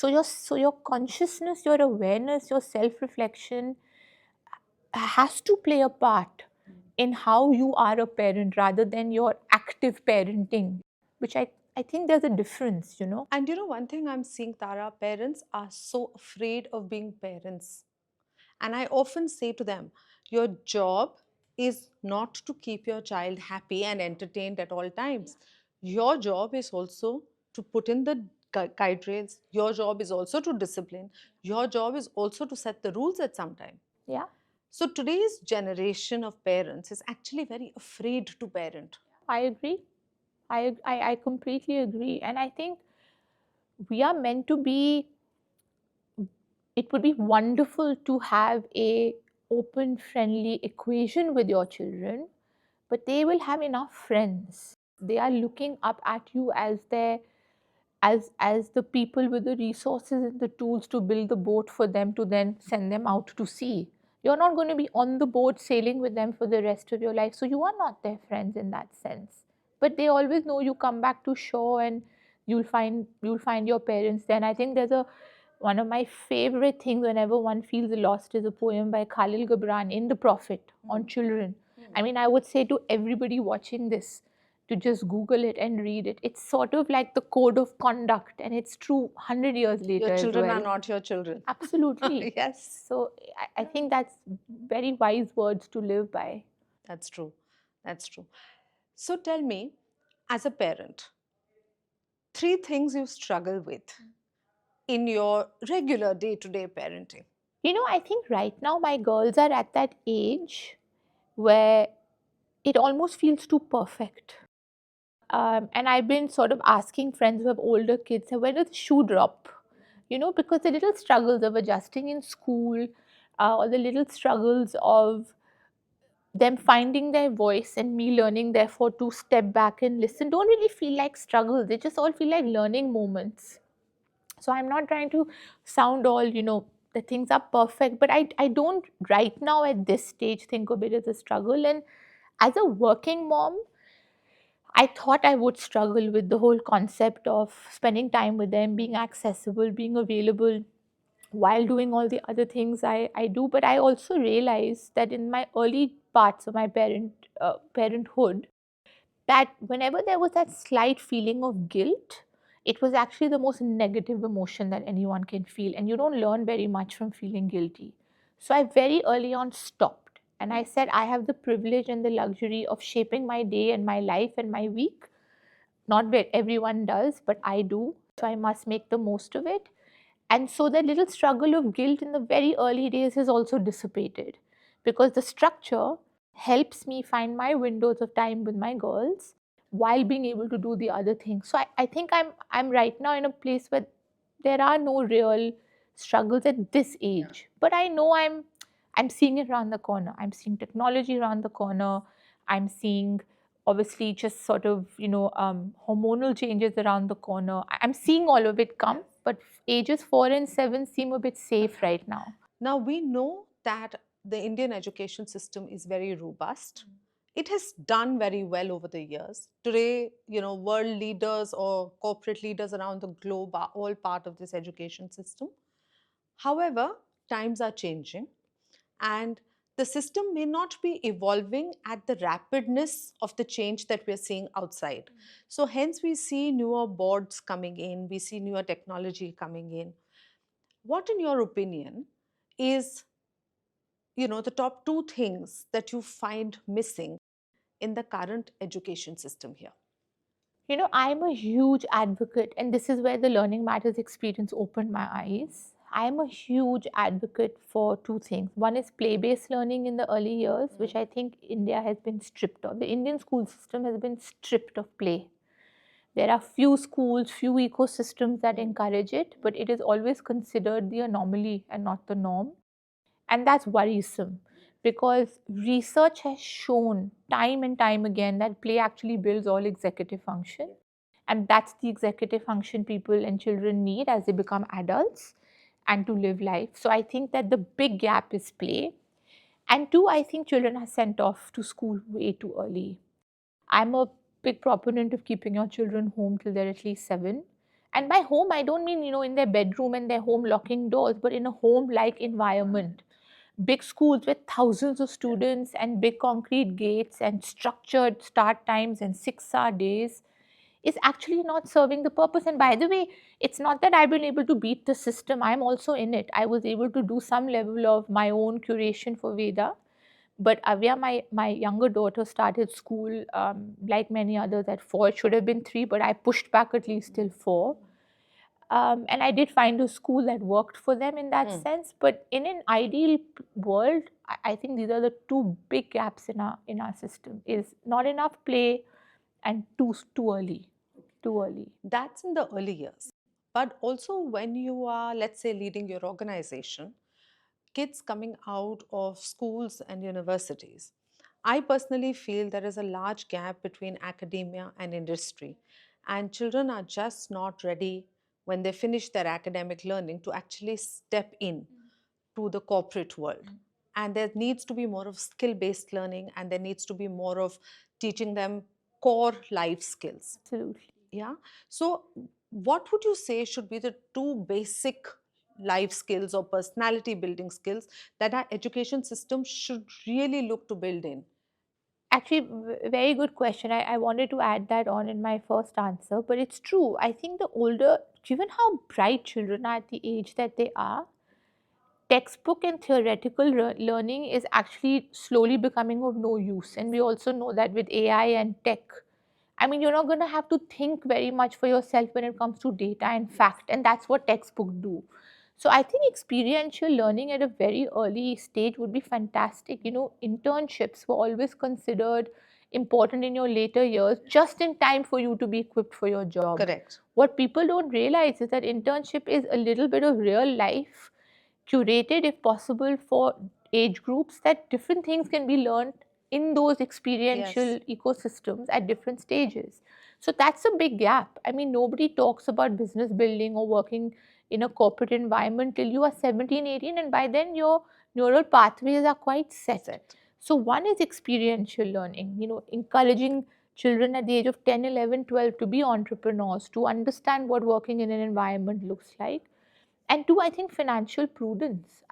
So your consciousness, your awareness, your self-reflection has to play a part in how you are a parent rather than your active parenting, which I think there's a difference. And one thing I'm seeing, Tara, parents are so afraid of being parents. And I often say to them, your job is not to keep your child happy and entertained at all times. Your job is also to put in the guide rails. Your job is also to discipline. Your job is also to set the rules at some time. Yeah, So today's generation of parents is actually very afraid to parent. I agree. I completely agree. And I think we are meant to be, it would be wonderful to have a open, friendly equation with your children, but they will have enough friends. They are looking up at you as their as the people with the resources and the tools to build the boat for them to then send them out to sea. You're not going to be on the boat sailing with them for the rest of your life, so you are not their friends in that sense. But they always know you come back to shore and you'll find your parents then. I think there's a one of my favorite things whenever one feels lost is a poem by Khalil Gibran in The Prophet on children. I mean, I would say to everybody watching this to just Google it and read it. It's sort of like the code of conduct, and it's true 100 years Your later as children are well. not your children. Absolutely. Yes, So I think that's very wise words to live by. that's true. That's true. So tell me, as a parent, three things you struggle with in your regular day to day parenting. I think right now my girls are at that age where it almost feels too perfect. And I've been sort of asking friends who have older kids, where does the shoe drop? Because the little struggles of adjusting in school, or the little struggles of them finding their voice and me learning, therefore, to step back and listen, don't really feel like struggles. They just all feel like learning moments. So I'm not trying to sound all, the things are perfect, but I don't right now at this stage think of it as a struggle. And as a working mom, I thought I would struggle with the whole concept of spending time with them, being accessible, being available while doing all the other things I do. But I also realized that in my early parts of my parenthood, that whenever there was that slight feeling of guilt, it was actually the most negative emotion that anyone can feel. And you don't learn very much from feeling guilty. So I very early on stopped. And I said, I have the privilege and the luxury of shaping my day and my life and my week. Not where everyone does, but I do. So I must make the most of it. And so that little struggle of guilt in the very early days has also dissipated because the structure helps me find my windows of time with my girls while being able to do the other things. So I think I'm right now in a place where there are no real struggles at this age. But I know I'm seeing it around the corner. I'm seeing technology around the corner. I'm seeing obviously just sort of hormonal changes around the corner. I'm seeing all of it come, but ages 4 and 7 seem a bit safe right now. Now, we know that the Indian education system is very robust. It has done very well over the years. Today, world leaders or corporate leaders around the globe are all part of this education system. However, times are changing and the system may not be evolving at the rapidness of the change that we're seeing outside. So, hence, we see newer boards coming in, we see newer technology coming in. What, in your opinion, is the top two things that you find missing in the current education system here? I'm a huge advocate, and this is where the Learning Matters experience opened my eyes. I'm a huge advocate for two things. One is play based learning in the early years, which I think India has been stripped of. The Indian school system has been stripped of play. There are few schools, few ecosystems that encourage it, but it is always considered the anomaly and not the norm. And that's worrisome because research has shown time and time again that play actually builds all executive function. And that's the executive function people and children need as they become adults and to live life. So I think that the big gap is play. And two, I think children are sent off to school way too early. I'm a big proponent of keeping your children home till they're at least 7. And by home, I don't mean, in their bedroom and their home locking doors, but in a home like environment. Big schools with thousands of students and big concrete gates and structured start times and 6-hour days is actually not serving the purpose. And by the way, it's not that I've been able to beat the system, I'm also in it. I was able to do some level of my own curation for Veda. But Avya, my younger daughter, started school like many others at 4. It should have been 3, but I pushed back at least till 4. And I did find a school that worked for them in that sense. But in an ideal world, I think these are the two big gaps in our system: is not enough play and too early, too early. That's in the early years. But also, when you are, let's say, leading your organization, kids coming out of schools and universities, I personally feel there is a large gap between academia and industry. And children are just not ready when they finish their academic learning to actually step in to the corporate world. And there needs to be more of skill based learning, and there needs to be more of teaching them core life skills. Absolutely. Yeah. So, what would you say should be the two basic life skills or personality building skills that our education system should really look to build in? Actually, very good question. I wanted to add that on in my first answer, but it's true. I think the older, given how bright children are at the age that they are, textbook and theoretical learning is actually slowly becoming of no use. And we also know that with AI and tech, I mean, you're not going to have to think very much for yourself when it comes to data and fact, and that's what textbooks do. So I think experiential learning at a very early stage would be fantastic. Internships were always considered important in your later years, just in time for you to be equipped for your job. Correct. What people don't realize is that internship is a little bit of real life, curated if possible for age groups, that different things can be learned in those experiential Yes. ecosystems at different stages. So that's a big gap. I mean, nobody talks about business building or working in a corporate environment till you are 17, 18, and by then your neural pathways are quite set. Set. So one is experiential learning, encouraging children at the age of 10, 11, 12 to be entrepreneurs, to understand what working in an environment looks like. And two, I think financial prudence.